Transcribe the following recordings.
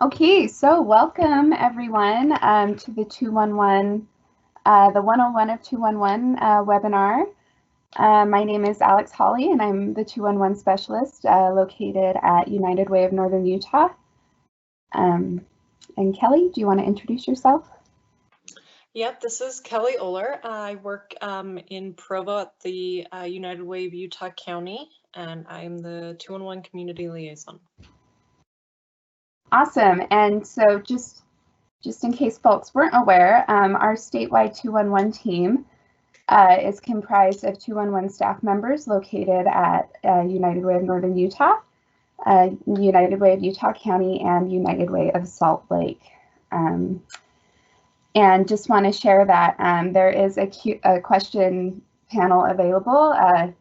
Okay, so welcome everyone to the 211, the 101 of 211 webinar. My name is Alex Hawley and I'm the 211 specialist located at United Way of Northern Utah. And Kelly, do you want to introduce yourself? Yep, this is Kelly Oler. I work in Provo at the United Way of Utah County, and I'm the 211 community liaison. Awesome. And so just in case folks weren't aware, our statewide 211 team is comprised of 211 staff members located at United Way of Northern Utah, United Way of Utah County, and United Way of Salt Lake. And just want to share that there is a question panel available.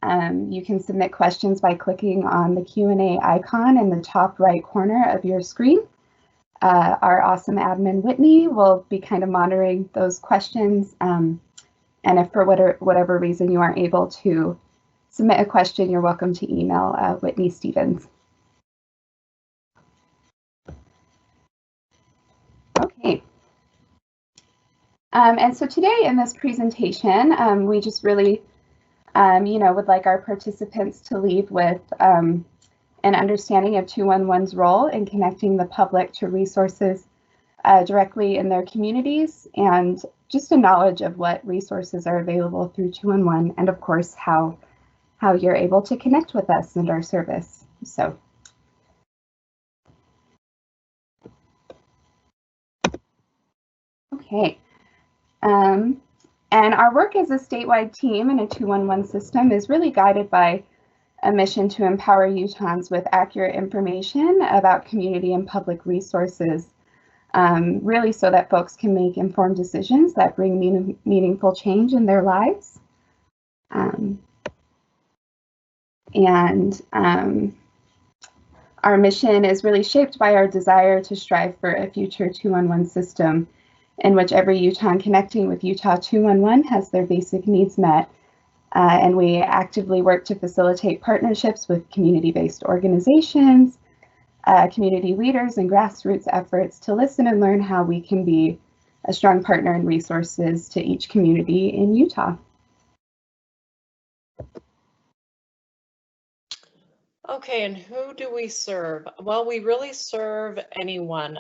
You can submit questions by clicking on the Q&A icon in the top right corner of your screen. Our awesome admin, Whitney, will be kind of monitoring those questions. And if for whatever reason you aren't able to submit a question, you're welcome to email Whitney Stevens. Okay. And so today in this presentation, we just really, would like our participants to leave with an understanding of 211's role in connecting the public to resources directly in their communities, and just a knowledge of what resources are available through 211, and of course how you're able to connect with us and our service. So. Okay. And our work as a statewide team in a 211 system is really guided by a mission to empower Utahns with accurate information about community and public resources, really so that folks can make informed decisions that bring meaningful change in their lives. Our mission is really shaped by our desire to strive for a future 211 system in which every Utahn connecting with Utah 211 has their basic needs met. And we actively work to facilitate partnerships with community-based organizations, community leaders, and grassroots efforts to listen and learn how we can be a strong partner and resources to each community in Utah. Okay, and who do we serve? Well, we really serve anyone.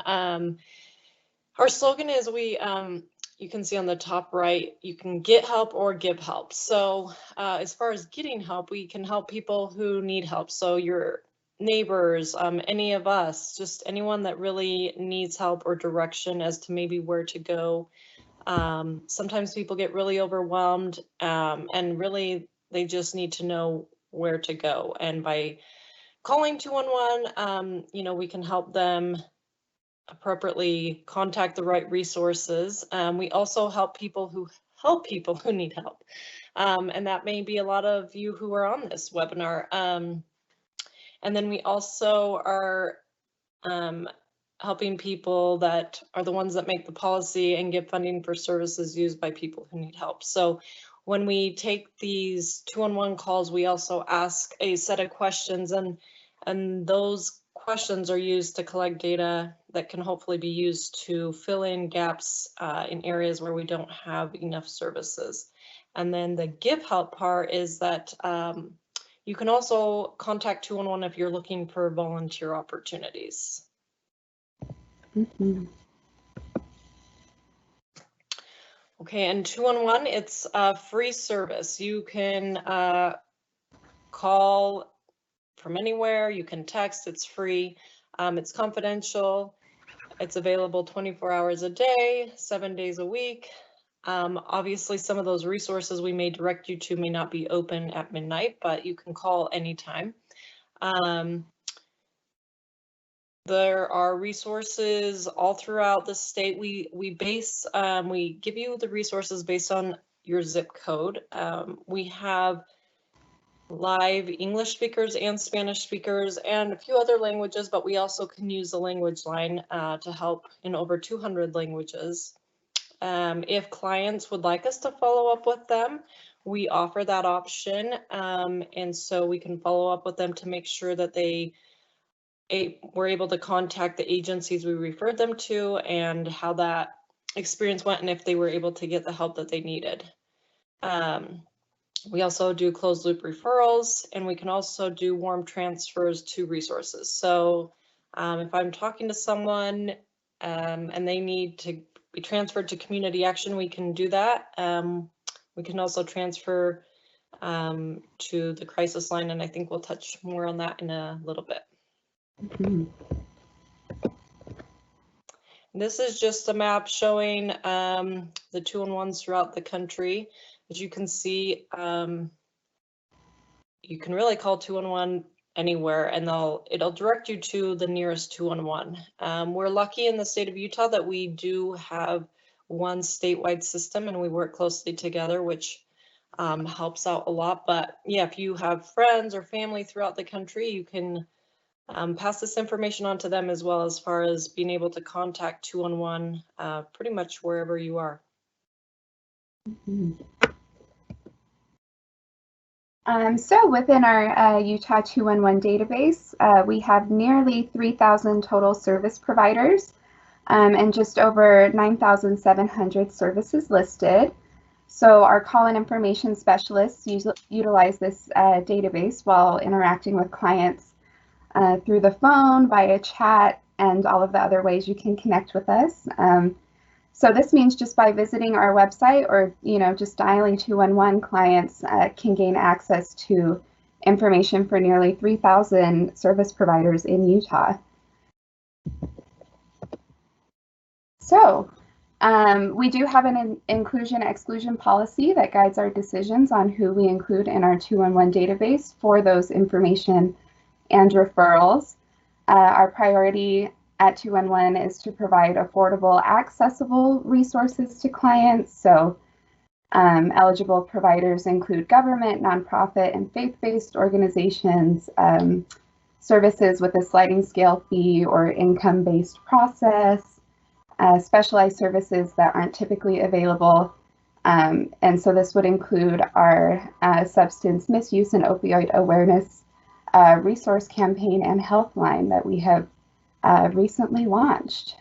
Our slogan is you can see on the top right, you can get help or give help. So as far as getting help, we can help people who need help. So your neighbors, any of us, just anyone that really needs help or direction as to maybe where to go. Sometimes people get really overwhelmed and really they just need to know where to go. And by calling 211, we can help them appropriately contact the right resources. We also help people who need help. And that may be a lot of you who are on this webinar. And then we also are helping people that are the ones that make the policy and give funding for services used by people who need help. So when we take these 211 calls, we also ask a set of questions, and those questions are used to collect data that can hopefully be used to fill in gaps in areas where we don't have enough services. And then the give help part is that you can also contact 211 if you're looking for volunteer opportunities. Mm-hmm. Okay, and 211, it's a free service. You can call from anywhere, you can text, it's free, it's confidential, it's available 24 hours a day, 7 days a week. Obviously, some of those resources we may direct you to may not be open at midnight, but you can call anytime. There are resources all throughout the state. We give you the resources based on your zip code. We have live English speakers and Spanish speakers and a few other languages, but we also can use the language line to help in over 200 languages. If clients would like us to follow up with them, we offer that option. And so we can follow up with them to make sure that they were able to contact the agencies we referred them to and how that experience went and if they were able to get the help that they needed. We also do closed loop referrals, and we can also do warm transfers to resources. So if I'm talking to someone and they need to be transferred to community action, we can do that. We can also transfer to the crisis line, and I think we'll touch more on that in a little bit. Mm-hmm. This is just a map showing the 211s throughout the country. As you can see, you can really call 211 anywhere and it'll direct you to the nearest 211. We're lucky in the state of Utah that we do have one statewide system and we work closely together, which helps out a lot. But yeah, if you have friends or family throughout the country, you can pass this information on to them as well, as far as being able to contact 211 pretty much wherever you are. Mm-hmm. So within our Utah 211 database, we have nearly 3,000 total service providers and just over 9,700 services listed. So our call-in information specialists utilize this database while interacting with clients through the phone, via chat, and all of the other ways you can connect with us. So this means just by visiting our website or, just dialing 211, clients can gain access to information for nearly 3,000 service providers in Utah. So we do have an inclusion-exclusion policy that guides our decisions on who we include in our 211 database for those information and referrals. Our priority at 211 is to provide affordable, accessible resources to clients. So eligible providers include government, nonprofit, and faith-based organizations, services with a sliding scale fee or income-based process, specialized services that aren't typically available. And so this would include our substance misuse and opioid awareness resource campaign and health line that we have recently launched.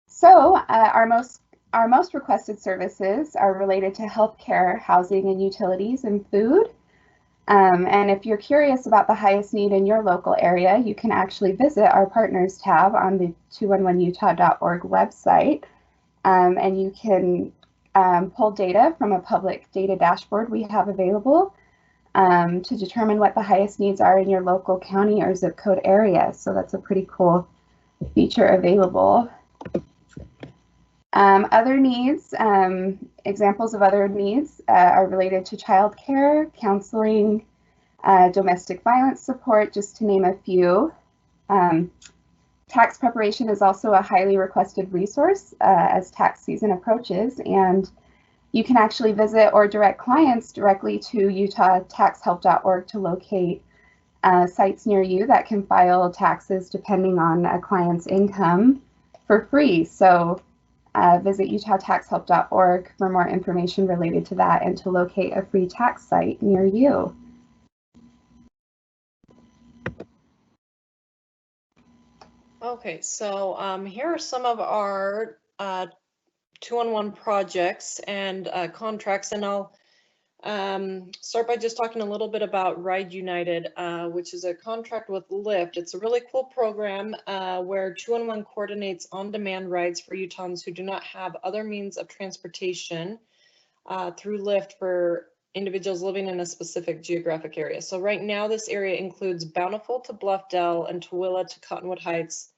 So our most requested services are related to healthcare, housing, and utilities, and food. And if you're curious about the highest need in your local area, you can actually visit our partners tab on the 211utah.org website, and you can pull data from a public data dashboard we have available to determine what the highest needs are in your local county or zip code area. So that's a pretty cool feature available. Other needs, examples of other needs are related to childcare, counseling, domestic violence support, just to name a few. Tax preparation is also a highly requested resource as tax season approaches, and you can actually visit or direct clients directly to utahtaxhelp.org to locate sites near you that can file taxes depending on a client's income for free. So visit utahtaxhelp.org for more information related to that and to locate a free tax site near you. Okay, so here are some of our 211 projects and contracts, and I'll start by just talking a little bit about Ride United, which is a contract with Lyft. It's a really cool program where 211 coordinates on-demand rides for Utahns who do not have other means of transportation through Lyft for individuals living in a specific geographic area. So right now this area includes Bountiful to Bluffdale and Tooele to Cottonwood Heights,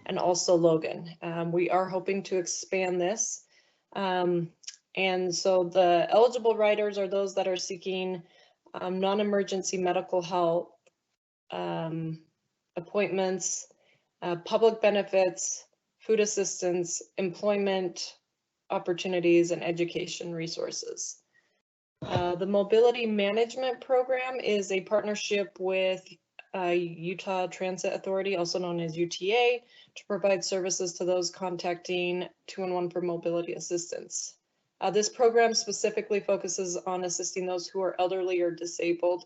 and also Logan. We are hoping to expand this. And so the eligible riders are those that are seeking non-emergency medical health appointments, public benefits, food assistance, employment opportunities, and education resources. The Mobility Management Program is a partnership with Utah Transit Authority, also known as UTA, to provide services to those contacting 211 for mobility assistance. This program specifically focuses on assisting those who are elderly or disabled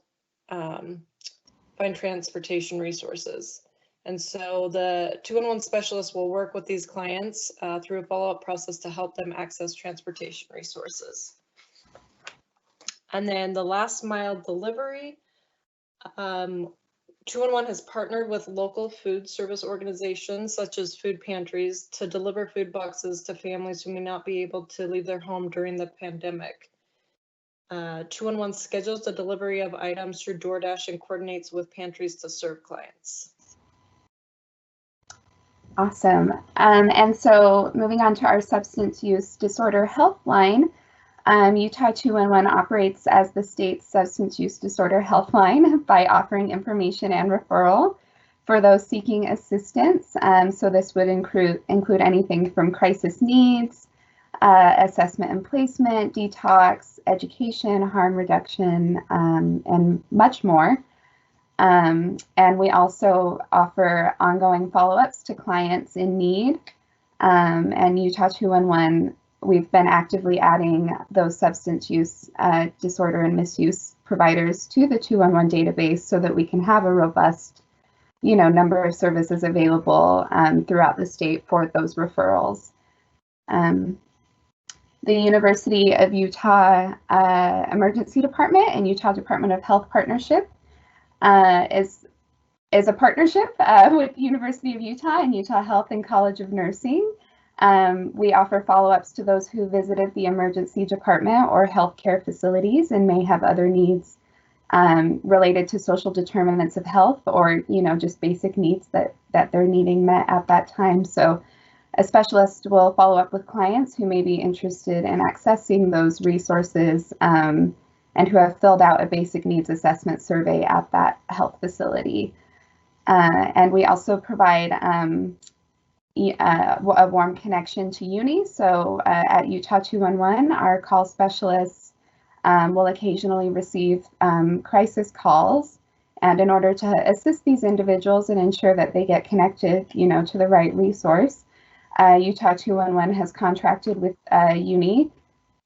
find transportation resources. And so the 211 specialist will work with these clients through a follow-up process to help them access transportation resources. And then the last mile delivery, 211 has partnered with local food service organizations such as food pantries to deliver food boxes to families who may not be able to leave their home during the pandemic. 211 schedules the delivery of items through DoorDash and coordinates with pantries to serve clients. Awesome. And so moving on to our substance use disorder helpline, Utah 211 operates as the state's substance use disorder helpline by offering information and referral for those seeking assistance. So this would include anything from crisis needs, assessment and placement, detox, education, harm reduction, and much more. And we also offer ongoing follow-ups to clients in need. And Utah 211, we've been actively adding those substance use disorder and misuse providers to the 211 database so that we can have a robust, number of services available throughout the state for those referrals. The University of Utah Emergency Department and Utah Department of Health partnership is a partnership with the University of Utah and Utah Health and College of Nursing. We offer follow-ups to those who visited the emergency department or healthcare facilities and may have other needs related to social determinants of health or, just basic needs that they're needing met at that time. So a specialist will follow up with clients who may be interested in accessing those resources and who have filled out a basic needs assessment survey at that health facility. And we also provide a warm connection to uni. So at Utah 211, our call specialists will occasionally receive crisis calls. And in order to assist these individuals and ensure that they get connected, to the right resource, Utah 211 has contracted with uni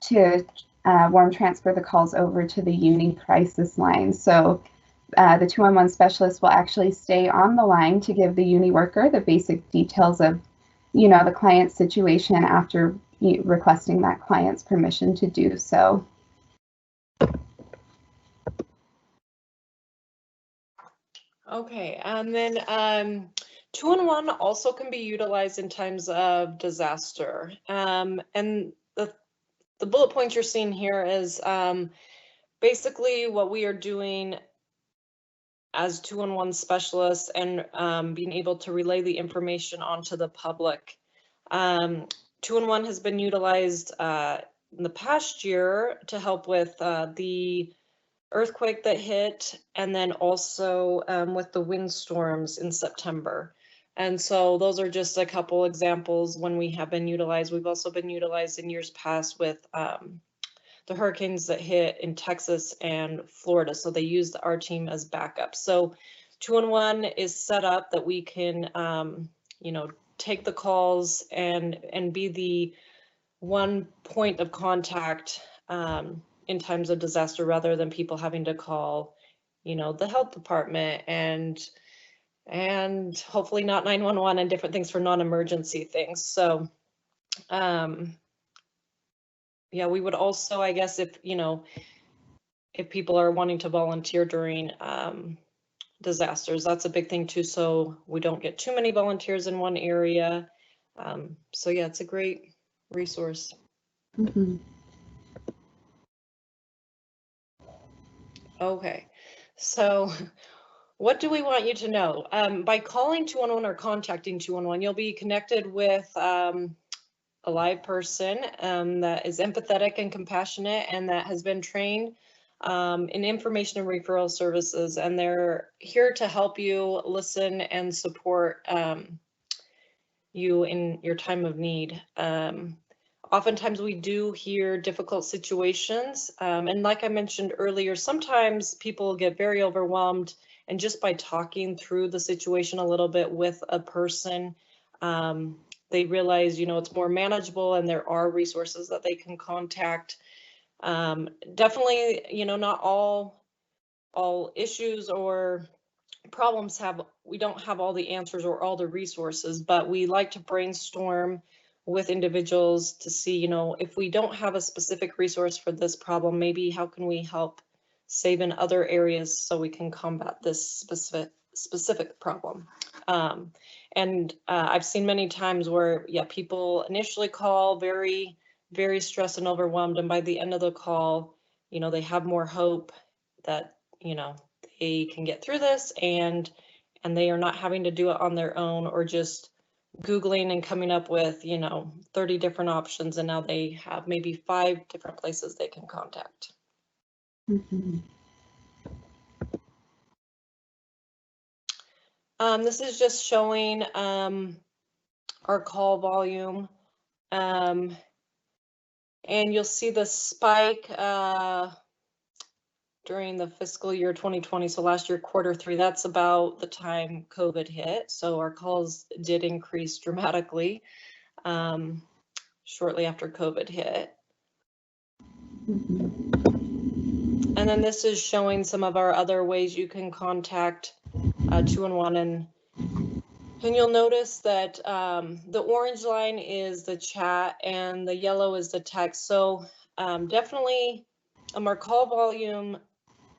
to warm transfer the calls over to the uni crisis line. So the 211 specialist will actually stay on the line to give the uni worker the basic details of, the client's situation after requesting that client's permission to do so. Okay, and then 211 also can be utilized in times of disaster. And the bullet point you're seeing here is basically what we are doing as 211 specialists and being able to relay the information onto the public. 211 has been utilized in the past year to help with the earthquake that hit, and then also with the windstorms in September. And so those are just a couple examples when we have been utilized. We've also been utilized in years past with the hurricanes that hit in Texas and Florida. So they used our team as backup. So 211 is set up that we can, take the calls and be the one point of contact in times of disaster rather than people having to call, the health department and hopefully not 911 and different things for non-emergency things. So, yeah, we would also, I guess, if people are wanting to volunteer during disasters, that's a big thing too. So we don't get too many volunteers in one area. So yeah, it's a great resource. Mm-hmm. Okay, so what do we want you to know? By calling 211 or contacting 211, you'll be connected with a live person that is empathetic and compassionate and that has been trained in information and referral services, and they're here to help you listen and support you in your time of need. Oftentimes we do hear difficult situations, and like I mentioned earlier, sometimes people get very overwhelmed, and just by talking through the situation a little bit with a person, they realize, it's more manageable and there are resources that they can contact. Definitely, not all issues or problems we don't have all the answers or all the resources, but we like to brainstorm with individuals to see, you know, if we don't have a specific resource for this problem, maybe how can we help save in other areas so we can combat this specific problem. I've seen many times where, yeah, people initially call very, very stressed and overwhelmed, and by the end of the call, you know, they have more hope that, you know, they can get through this, and they are not having to do it on their own or just Googling and coming up with, you know, 30 different options, and now they have maybe 5 different places they can contact. Mm-hmm. This is just showing our call volume, and you'll see the spike during the fiscal year 2020, so last year, Q3, that's about the time COVID hit. So our calls did increase dramatically shortly after COVID hit. Mm-hmm. And then this is showing some of our other ways you can contact 211. And you'll notice that the orange line is the chat and the yellow is the text. So definitely our call volume,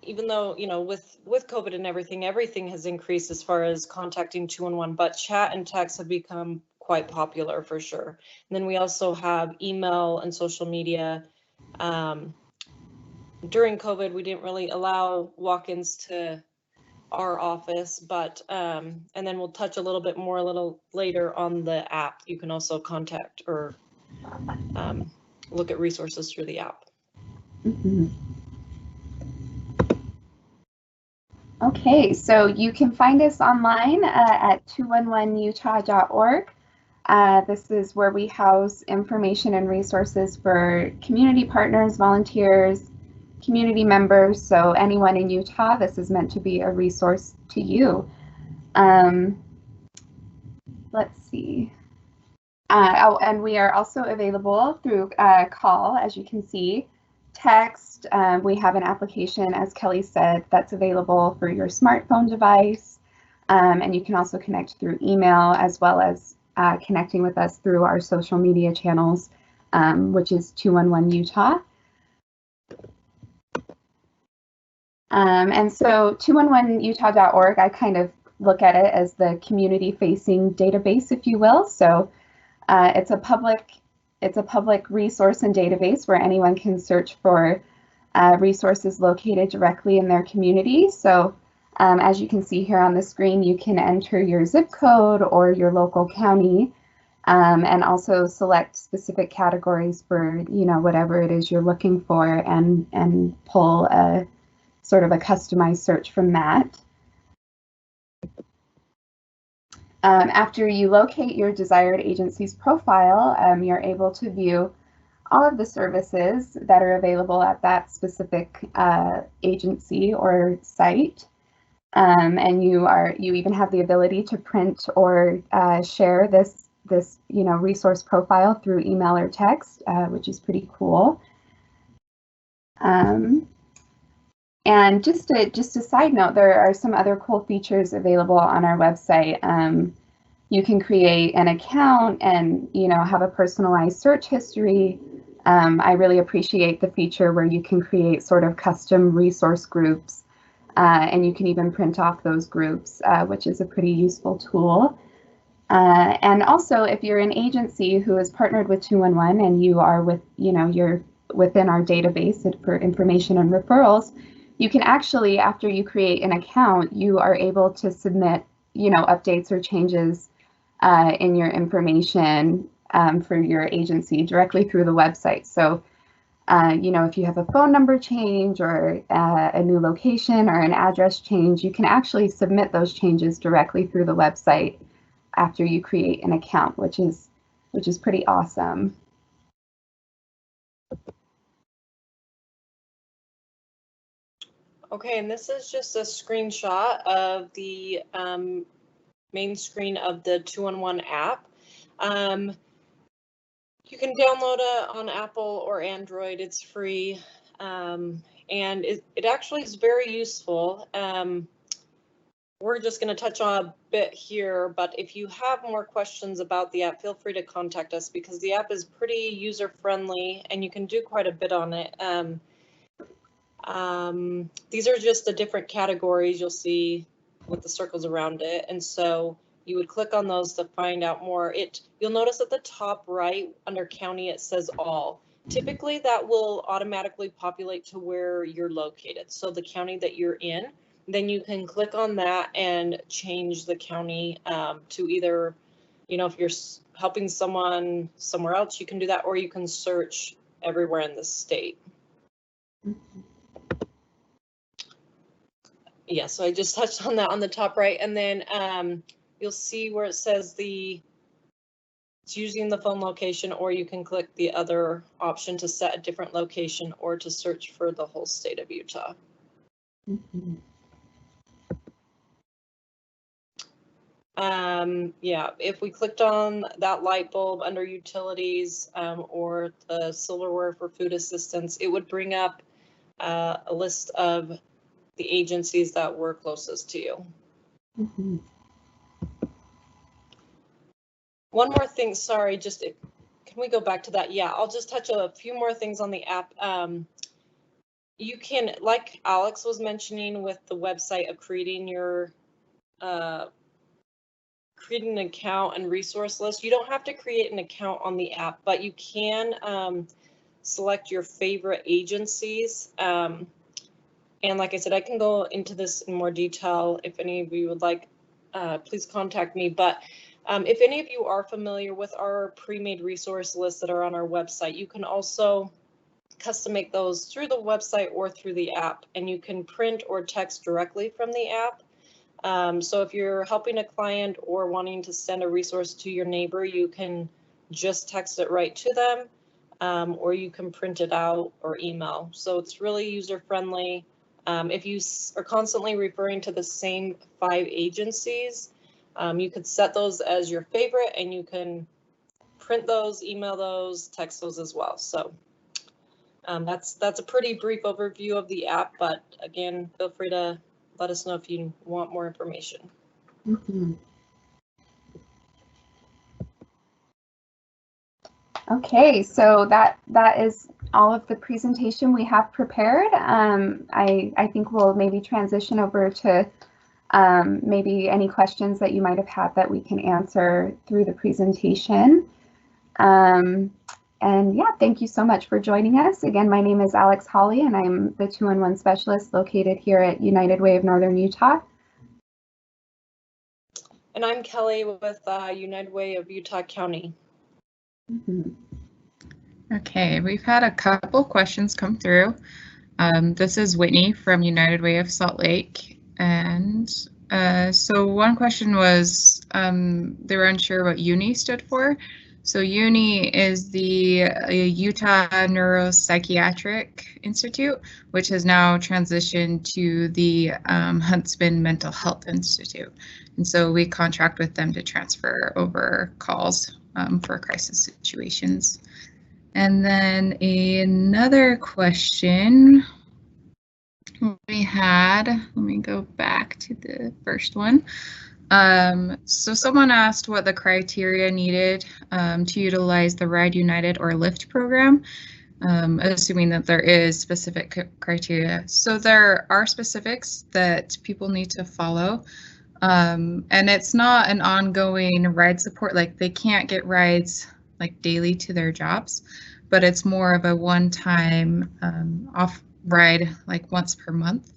even though, you know, with COVID and everything has increased as far as contacting 211, but chat and text have become quite popular for sure. And then we also have email and social media. During COVID, we didn't really allow walk-ins to our office, but and then we'll touch a little bit more a little later on the app. You can also contact or look at resources through the app. Mm-hmm. Okay, so you can find us online at 211utah.org. This is where we house information and resources for community partners, volunteers, community members, so anyone in Utah. This is meant to be a resource to you. Let's see. Oh, and we are also available through call, as you can see. Text, we have an application, as Kelly said, that's available for your smartphone device. And you can also connect through email, as well as connecting with us through our social media channels, which is 211 Utah. And so 211utah.org, I kind of look at it as the community-facing database, if you will. So it's a public resource and database where anyone can search for resources located directly in their community. So as you can see here on the screen, you can enter your zip code or your local county, and also select specific categories for, you know, whatever it is you're looking for, and pull a sort of a customized search from that. After you locate your desired agency's profile, you're able to view all of the services that are available at that specific agency or site. And you even have the ability to print or share this you know, resource profile through email or text, which is pretty cool. And just a side note, there are some other cool features available on our website. You can create an account and, you know, have a personalized search history. I really appreciate the feature where you can create sort of custom resource groups, and you can even print off those groups, which is a pretty useful tool. And also, if you're an agency who is partnered with 211 and you are you're within our database for information and referrals, you can actually, after you create an account, you are able to submit, you know, updates or changes in your information for your agency directly through the website. So, you know, if you have a phone number change or a new location or an address change, you can actually submit those changes directly through the website after you create an account, which is pretty awesome. Okay, and this is just a screenshot of the main screen of the 211 app. You can download it on Apple or Android. It's free, and it actually is very useful. we're just going to touch on a bit here, but if you have more questions about the app, feel free to contact us because the app is pretty user-friendly and you can do quite a bit on it. These are just the different categories you'll see with the circles around it. And so you would click on those to find out more. You'll notice at the top right under county, it says all. Typically that will automatically populate to where you're located. So the county that you're in, then you can click on that and change the county to either, you know, if you're helping someone somewhere else, you can do that, or you can search everywhere in the state. Yeah, so I just touched on that on the top right, and then you'll see where it says it's using the phone location, or you can click the other option to set a different location or to search for the whole state of Utah. Yeah, if we clicked on that light bulb under utilities or the silverware for food assistance, it would bring up a list of the agencies that were closest to you. One more thing, sorry, can we go back to that? Yeah, I'll just touch a few more things on the app. You can, like Alex was mentioning with the website of creating your creating an account and resource list. You don't have to create an account on the app, but you can select your favorite agencies. And like I said, I can go into this in more detail if any of you would like, please contact me. But if any of you are familiar with our pre-made resource lists that are on our website, you can also custom make those through the website or through the app, and you can print or text directly from the app. So if you're helping a client or wanting to send a resource to your neighbor, you can just text it right to them, or you can print it out or email. So it's really user-friendly. If you are constantly referring to the same 5 agencies, you could set those as your favorite, and you can print those, email those, text those as well. So that's a pretty brief overview of the app, but again, feel free to let us know if you want more information. Okay, so that is all of the presentation we have prepared. I think we'll maybe transition over to maybe any questions that you might have had that we can answer through the presentation. And yeah, thank you so much for joining us. Again, my name is Alex Hawley, and I'm the 2-in-1 specialist located here at United Way of Northern Utah. And I'm Kelly with United Way of Utah County. Okay, we've had a couple questions come through. This is Whitney from United Way of Salt Lake. And so one question was, they were unsure what UNI stood for. So UNI is the Utah Neuropsychiatric Institute, which has now transitioned to the Huntsman Mental Health Institute. And so we contract with them to transfer over calls for crisis situations. And then another question we had, let me go back to the first one. So someone asked what the criteria needed to utilize the Ride United or Lyft program, assuming that there is specific criteria. So there are specifics that people need to follow. And it's not an ongoing ride support, like they can't get rides like daily to their jobs, but it's more of a one-time off ride, like once per month.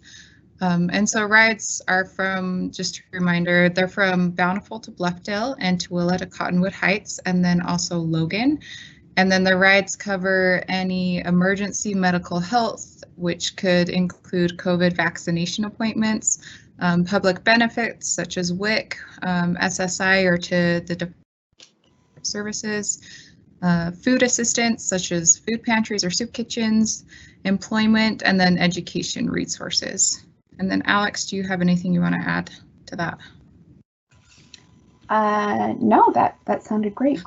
And so rides are from, just a reminder, they're from Bountiful to Bluffdale and Tooele to Cottonwood Heights, and then also Logan. And then the rides cover any emergency medical health, which could include COVID vaccination appointments, public benefits such as WIC, SSI or to the services, food assistance such as food pantries or soup kitchens, employment, and then education resources. And then Alex, do you have anything you want to add to that? No, that sounded great.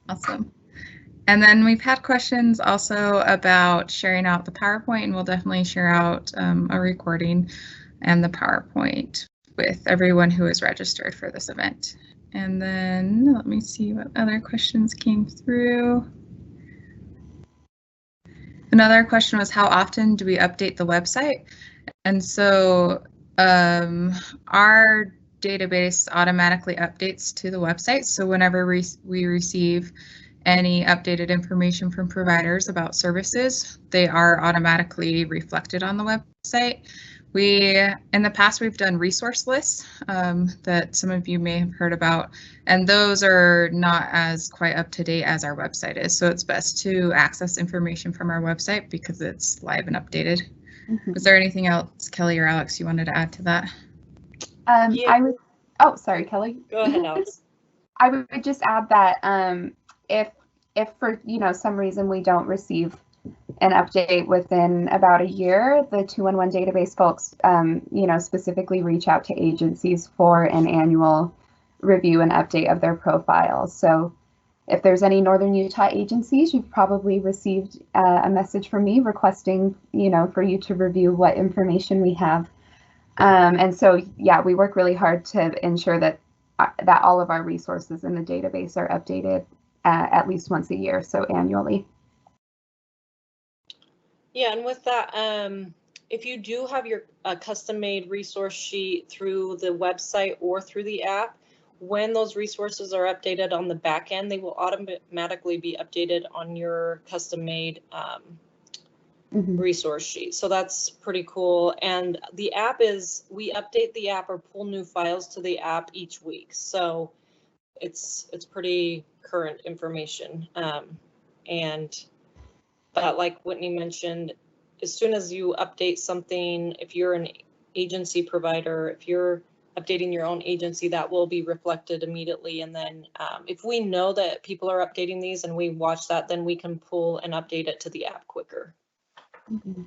Awesome. And then we've had questions also about sharing out the PowerPoint, and we'll definitely share out a recording and the PowerPoint with everyone who is registered for this event. And then let me see what other questions came through. Another question was, how often do we update the website? And so our database automatically updates to the website. So whenever we receive any updated information from providers about services, they are automatically reflected on the website. In the past, we've done resource lists that some of you may have heard about, and those are not as quite up to date as our website is. So it's best to access information from our website because it's live and updated. Mm-hmm. Was there anything else, Kelly or Alex, you wanted to add to that? Yeah. Oh, sorry, Kelly. Go ahead, Alex. I would just add that if for some reason we don't receive an update within about a year, the 211 database folks specifically reach out to agencies for an annual review and update of their profiles. So if there's any Northern Utah agencies, you've probably received a message from me requesting for you to review what information we have. And so yeah, we work really hard to ensure that all of our resources in the database are updated at least once a year, so annually. Yeah, and with that, if you do have your custom-made resource sheet through the website or through the app, when those resources are updated on the back end, they will automatically be updated on your custom-made resource sheet. So that's pretty cool. And the app we update the app or pull new files to the app each week. So it's pretty current information. But like Whitney mentioned, as soon as you update something, if you're an agency provider, if you're updating your own agency, that will be reflected immediately. And then if we know that people are updating these and we watch that, then we can pull and update it to the app quicker. Mm-hmm.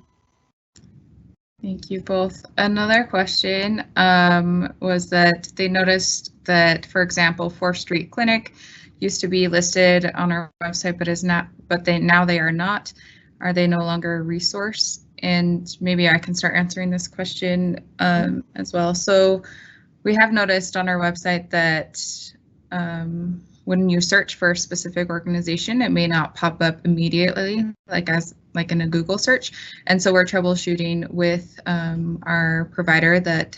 Thank you both. Another question was that they noticed that, for example, 4th Street Clinic used to be listed on our website, but is not. But now they are not. Are they no longer a resource? And maybe I can start answering this question as well. So we have noticed on our website that when you search for a specific organization, it may not pop up immediately, like in a Google search. And so we're troubleshooting with our provider that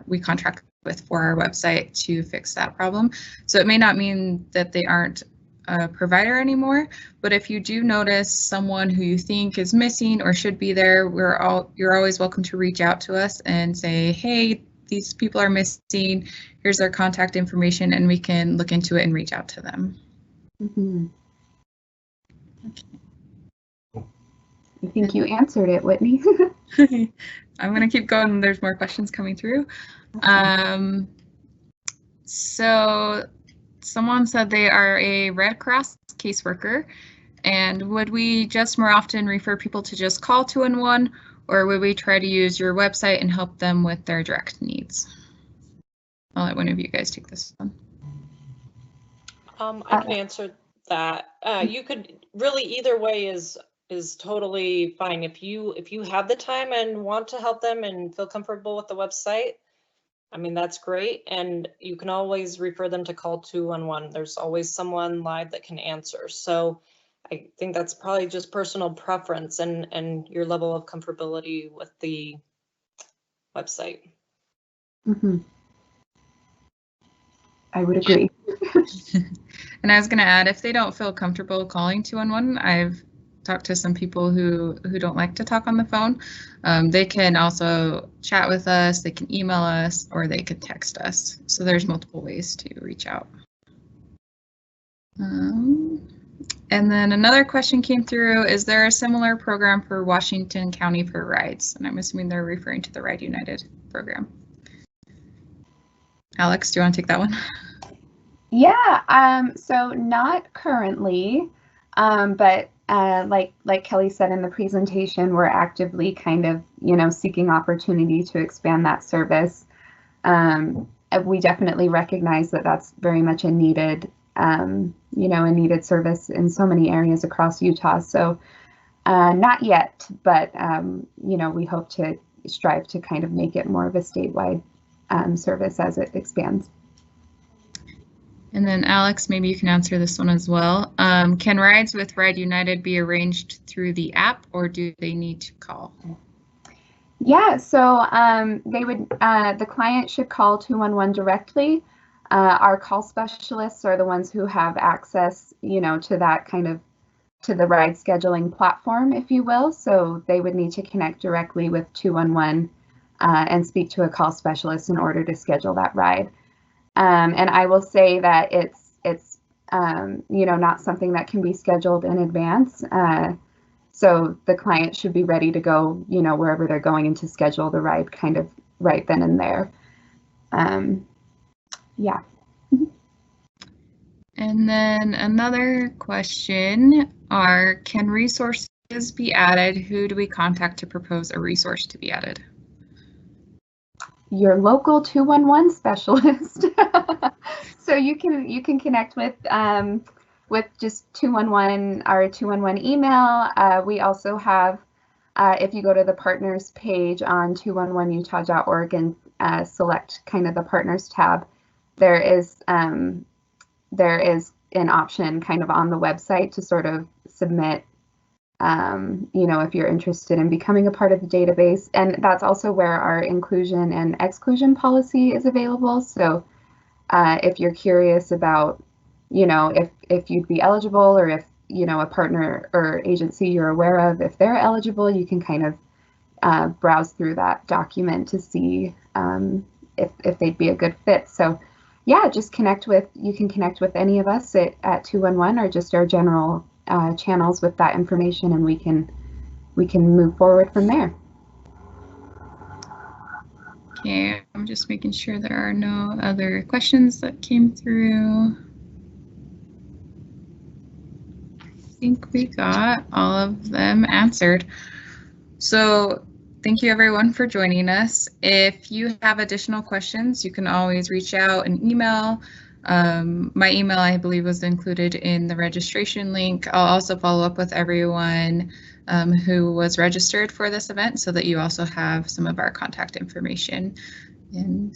we contract with for our website to fix that problem. So it may not mean that they aren't a provider anymore, but if you do notice someone who you think is missing or should be there, you're always welcome to reach out to us and say, hey, these people are missing, here's their contact information, and we can look into it and reach out to them. Mm-hmm. Okay. I think you answered it, Whitney. I'm going to keep going. There's more questions coming through. So someone said they are a Red Cross caseworker, and would we just more often refer people to just call 211, or would we try to use your website and help them with their direct needs? I'll let one of you guys take this one. I can answer that. You could really, either way is totally fine. If you have the time and want to help them and feel comfortable with the website, I mean, that's great. And you can always refer them to call 211. There's always someone live that can answer. So I think that's probably just personal preference and your level of comfortability with the website. Mm-hmm. I would agree. And I was going to add, if they don't feel comfortable calling 211, I've talked to some people who don't like to talk on the phone. They can also chat with us, they can email us, or they could text us. So there's multiple ways to reach out. And then another question came through, is there a similar program for Washington County for rides? And I'm assuming they're referring to the Ride United program. Alex, do you want to take that one? Yeah, so not currently, but like Kelly said in the presentation, we're actively kind of, seeking opportunity to expand that service. We definitely recognize that that's very much a needed, a needed service in so many areas across Utah. So not yet, but, we hope to strive to kind of make it more of a statewide service as it expands. And then Alex, maybe you can answer this one as well. Can rides with Ride United be arranged through the app, or do they need to call? Yeah, so they would, the client should call 211 directly. Our call specialists are the ones who have access, to that kind of, to the ride scheduling platform, if you will. So they would need to connect directly with 211 and speak to a call specialist in order to schedule that ride. And I will say that it's not something that can be scheduled in advance. So the client should be ready to go, wherever they're going, and to schedule the ride kind of right then and there. Yeah. And then another question can resources be added? Who do we contact to propose a resource to be added? Your local 211 specialist. So you can connect with just 211, our 211 email. We also have, if you go to the partners page on 211utah.org and select kind of the partners tab, there is an option kind of on the website to sort of submit, if you're interested in becoming a part of the database. And that's also where our inclusion and exclusion policy is available. So if you're curious about, if you'd be eligible, or if, a partner or agency you're aware of, if they're eligible, you can kind of browse through that document to see if they'd be a good fit. So yeah, just you can connect with any of us at 211, or just our general channels with that information, and we can move forward from there. Okay, I'm just making sure there are no other questions that came through. I think we got all of them answered. So thank you everyone for joining us. If you have additional questions, you can always reach out and email. My email, I believe, was included in the registration link. I'll also follow up with everyone who was registered for this event, so that you also have some of our contact information. And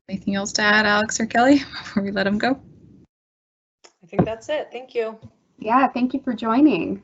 anything else to add, Alex or Kelly, before we let them go? I think that's it. Thank you. Yeah, thank you for joining.